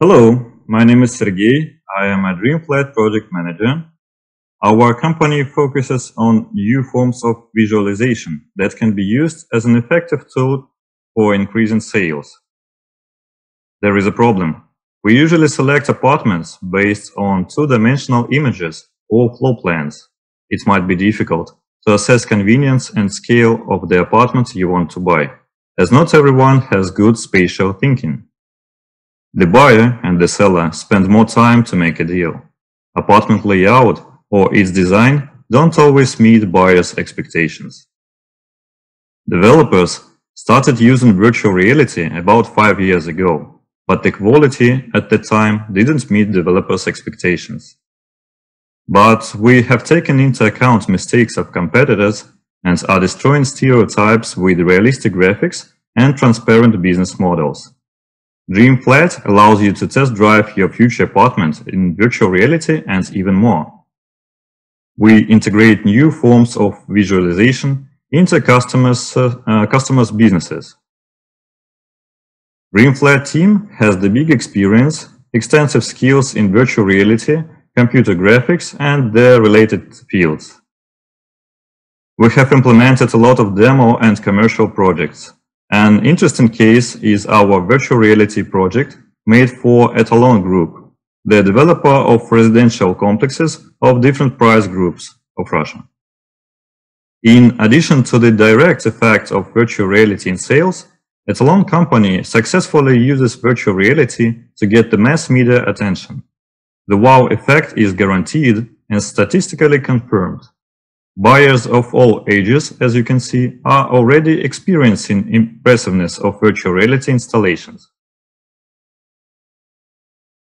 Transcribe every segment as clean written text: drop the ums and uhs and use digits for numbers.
Hello, my name is Sergey. I am a DreamFlat project manager. Our company focuses on new forms of visualization that can be used as an effective tool for increasing sales. There is a problem. We usually select apartments based on two-dimensional images or floor plans. It might be difficult to assess convenience and scale of the apartment you want to buy, as not everyone has good spatial thinking. The buyer and the seller spend more time to make a deal. Apartment layout or its design don't always meet buyers' expectations. Developers started using virtual reality about 5 years ago, but the quality at the time didn't meet developers' expectations. But we have taken into account mistakes of competitors and are destroying stereotypes with realistic graphics and transparent business models. DreamFlat allows you to test drive your future apartment in virtual reality and even more. We integrate new forms of visualization into customers' businesses. DreamFlat team has the big experience, extensive skills in virtual reality, computer graphics, and their related fields. We have implemented a lot of demo and commercial projects. An interesting case is our virtual reality project made for Etalon Group, the developer of residential complexes of different price groups of Russia. In addition to the direct effect of virtual reality in sales, Etalon company successfully uses virtual reality to get the mass media attention. The wow effect is guaranteed and statistically confirmed. Buyers of all ages, as you can see, are already experiencing impressiveness of virtual reality installations.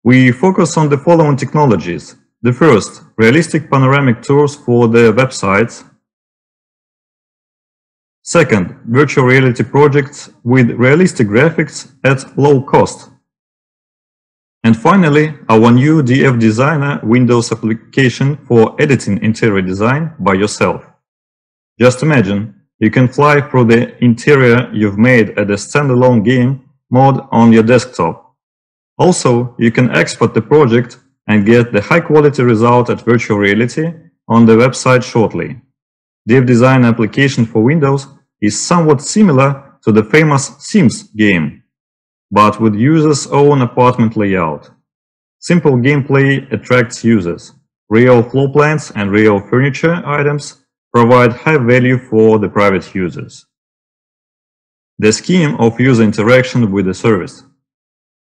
We focus on the following technologies. The first, realistic panoramic tours for the websites. Second, virtual reality projects with realistic graphics at low cost. And finally, our new DF Designer Windows application for editing interior design by yourself. Just imagine, you can fly through the interior you've made at a standalone game mode on your desktop. Also, you can export the project and get the high-quality result at virtual reality on the website shortly. DF Designer application for Windows is somewhat similar to the famous Sims game, but with users' own apartment layout. Simple gameplay attracts users. Real floor plans and real furniture items provide high value for the private users. The scheme of user interaction with the service.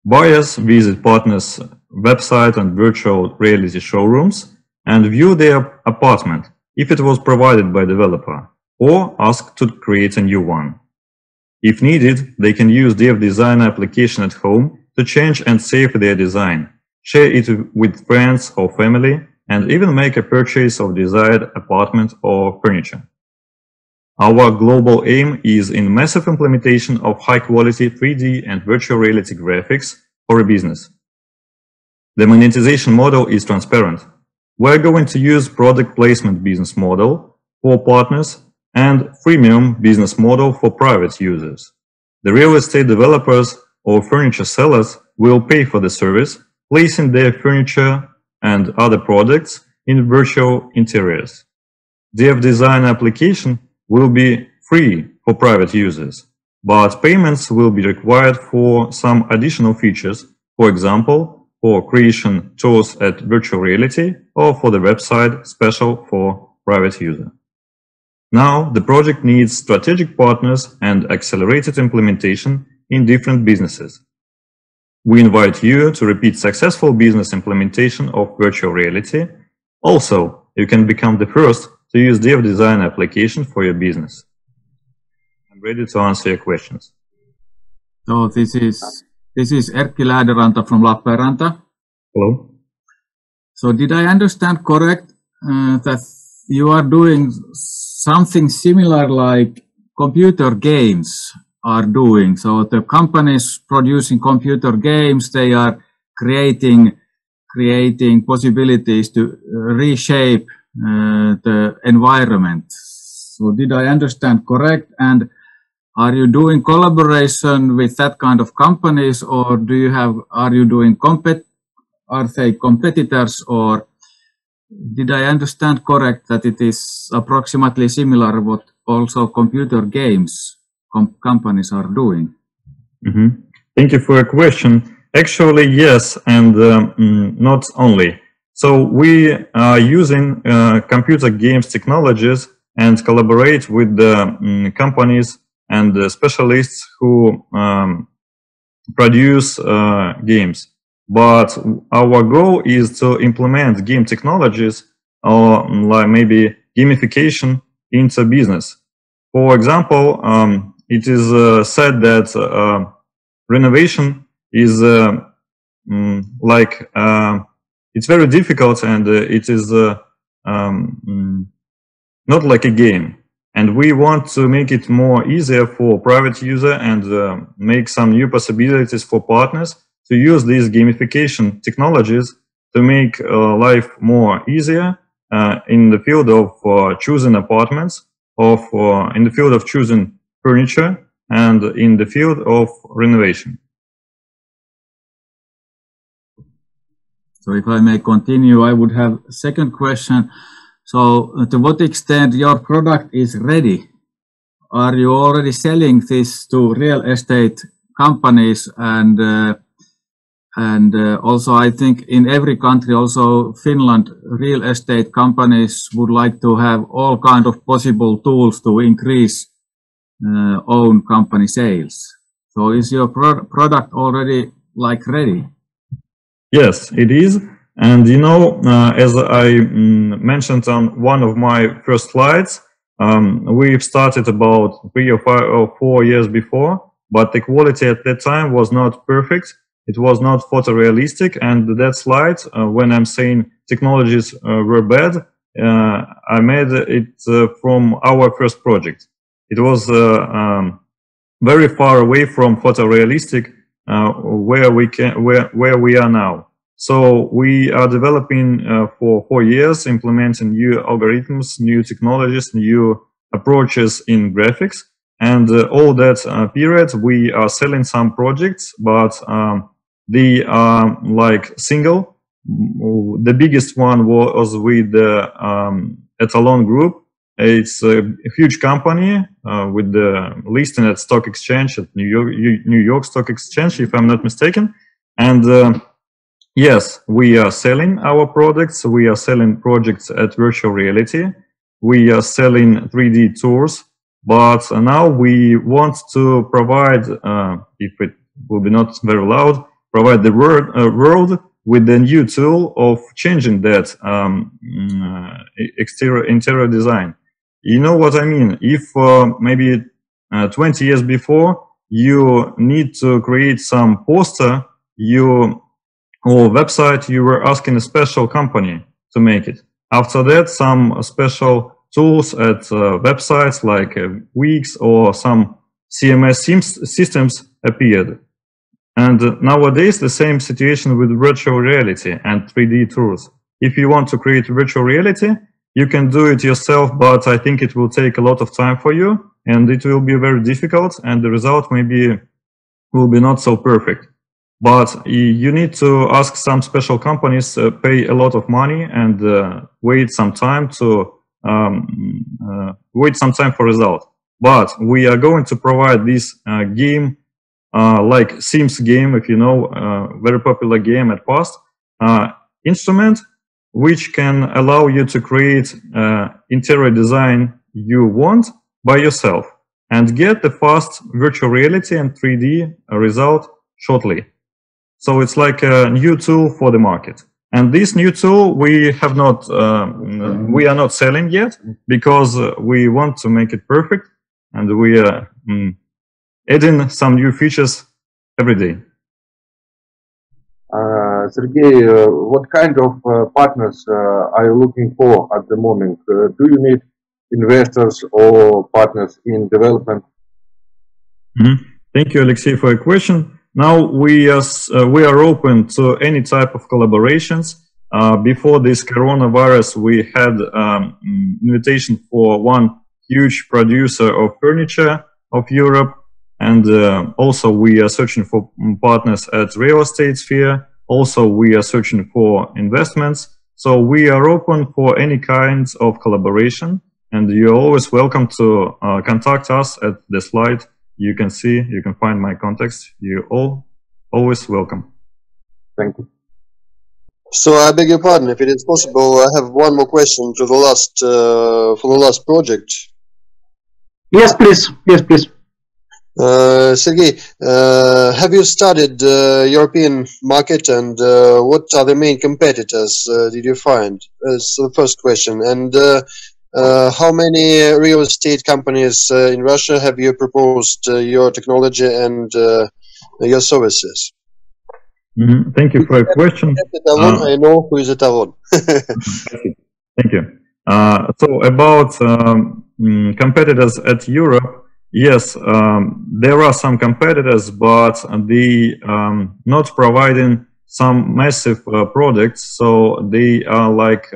Buyers visit partners' website and virtual reality showrooms and view their apartment if it was provided by developer, or ask to create a new one. If needed, they can use DF Designer application at home to change and save their design, share it with friends or family, and even make a purchase of desired apartment or furniture. Our global aim is in massive implementation of high-quality 3D and virtual reality graphics for a business. The monetization model is transparent. We're going to use product placement business model for partners and freemium business model for private users. The real estate developers or furniture sellers will pay for the service, placing their furniture and other products in virtual interiors. DF Design application will be free for private users, but payments will be required for some additional features, for example, for creation tours at virtual reality or for the website special for private user. Now, the project needs strategic partners and accelerated implementation in different businesses. We invite you to repeat successful business implementation of virtual reality. Also, you can become the first to use DF Design application for your business. I'm ready to answer your questions. So this is Erkki Läderanta from Lappeenranta. Hello. So did I understand correct that you are doing something similar like computer games are doing? So the companies producing computer games, they are creating possibilities to reshape the environment. So did I understand correct? And are you doing collaboration with that kind of companies, or are you doing are they competitors, or did I understand correct that it is approximately similar what also computer games companies are doing? Mm-hmm. Thank you for your question. Actually, yes, and not only. So we are using computer games technologies and collaborate with the companies and the specialists who produce games. But our goal is to implement game technologies or like maybe gamification into business. For example, it is said that renovation is it's very difficult, and it is not like a game. And we want to make it more easier for private user and make some new possibilities for partners to use these gamification technologies to make life more easier in the field of choosing apartments, in the field of choosing furniture, and in the field of renovation. So if I may continue, I would have a second question. So to what extent your product is ready? Are you already selling this to real estate companies? And also I think in every country, also Finland, real estate companies would like to have all kind of possible tools to increase own company sales. So is your product already like ready? Yes, it is. And you know, as I mentioned on one of my first slides, we've started about 3 or 4 years before, but the quality at that time was not perfect. It was not photorealistic. And that slide, when I'm saying technologies were bad, I made it from our first project. It was very far away from photorealistic where we are now. So we are developing for 4 years, implementing new algorithms, new technologies, new approaches in graphics, and all that period we are selling some projects, but they are like single. The biggest one was with the Etalon Group. It's a huge company with the listing at stock exchange, at New York Stock Exchange, if I'm not mistaken. And yes, we are selling our products. We are selling projects at virtual reality. We are selling 3D tours. But now we want to provide, if it will be not very loud, provide the world with the new tool of changing that interior design. You know what I mean? If maybe 20 years before you need to create some poster, or website, you were asking a special company to make it. After that, some special tools at websites like Wix or some CMS systems appeared. And nowadays, the same situation with virtual reality and 3D tours. If you want to create virtual reality, you can do it yourself, but I think it will take a lot of time for you, and it will be very difficult, and the result maybe will be not so perfect. But you need to ask some special companies, pay a lot of money, and wait some time for result. But we are going to provide this game, like Sims game, if you know, very popular game at past, instrument, which can allow you to create interior design you want by yourself and get the fast virtual reality and 3D result shortly. So it's like a new tool for the market. And this new tool we are not selling yet, because we want to make it perfect, and we are adding some new features every day. Sergey, what kind of partners are you looking for at the moment? Do you need investors or partners in development? Mm-hmm. Thank you, Alexei, for your question. Now we are open to any type of collaborations. Before this coronavirus, we had invitation for one huge producer of furniture, of Europe. And also we are searching for partners at real estate sphere. Also we are searching for investments. So we are open for any kinds of collaboration, and you're always welcome to contact us at the slide. You can see, you can find my contacts. You're all always welcome. Thank you. So I beg your pardon, if it is possible, I have one more question to the last for the last project. Yes, please. Yes, please. Sergey, have you studied the European market, and what are the main competitors did you find? That's the first question. And how many real estate companies in Russia have you proposed your technology and your services? Thank you for your question. I know who is Etalon. Thank you. So about competitors at Europe, yes, there are some competitors, but they not providing some massive products. So they are like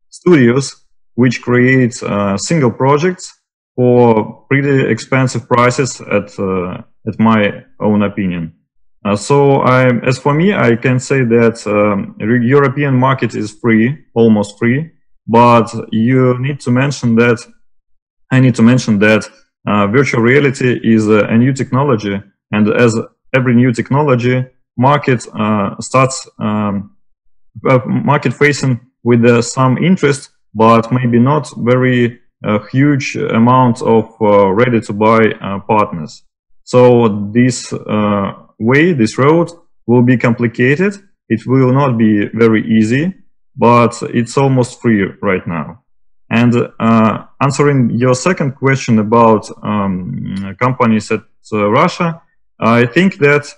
studios which create single projects for pretty expensive prices, at my own opinion. So as for me, I can say that European market is free, almost free, but you need to mention that. I need to mention that virtual reality is a new technology, and as every new technology, market starts market facing with some interest, but maybe not very huge amount of ready to buy partners. So this this road will be complicated. It will not be very easy, but it's almost free right now. And answering your second question about companies at Russia, I think that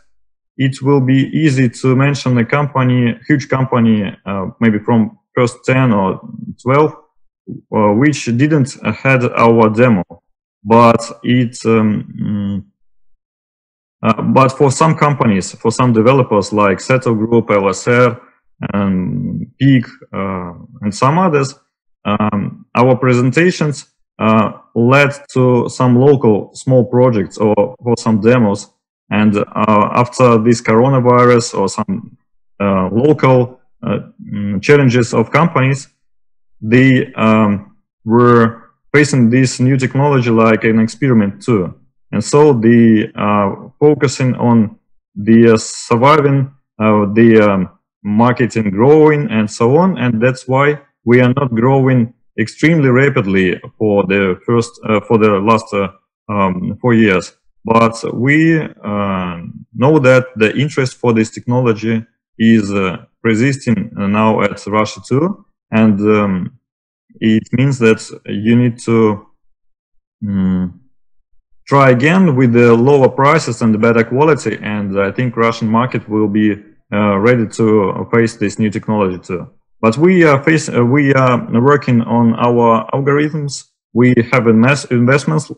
it will be easy to mention a company, huge company, maybe from first 10 or 12, which didn't had our demo, but but for some companies, for some developers like Seto Group, LSR, and PIG, and some others, our presentations led to some local small projects or some demos. And after this coronavirus or some local challenges of companies, they were facing this new technology like an experiment too. And so they are focusing on the surviving, the marketing growing and so on. And that's why we are not growing extremely rapidly for the last 4 years. But we know that the interest for this technology is persisting now at Russia too. And it means that you need to try again with the lower prices and the better quality. And I think Russian market will be ready to face this new technology too. But we are working on our algorithms. We have investments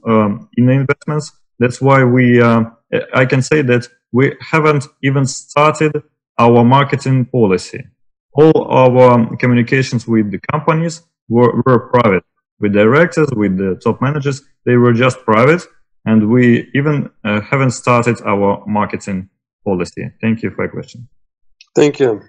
in investments. That's why I can say that we haven't even started our marketing policy. All our communications with the companies were private. With directors, with the top managers, they were just private. And we even haven't started our marketing policy. Thank you for your question. Thank you.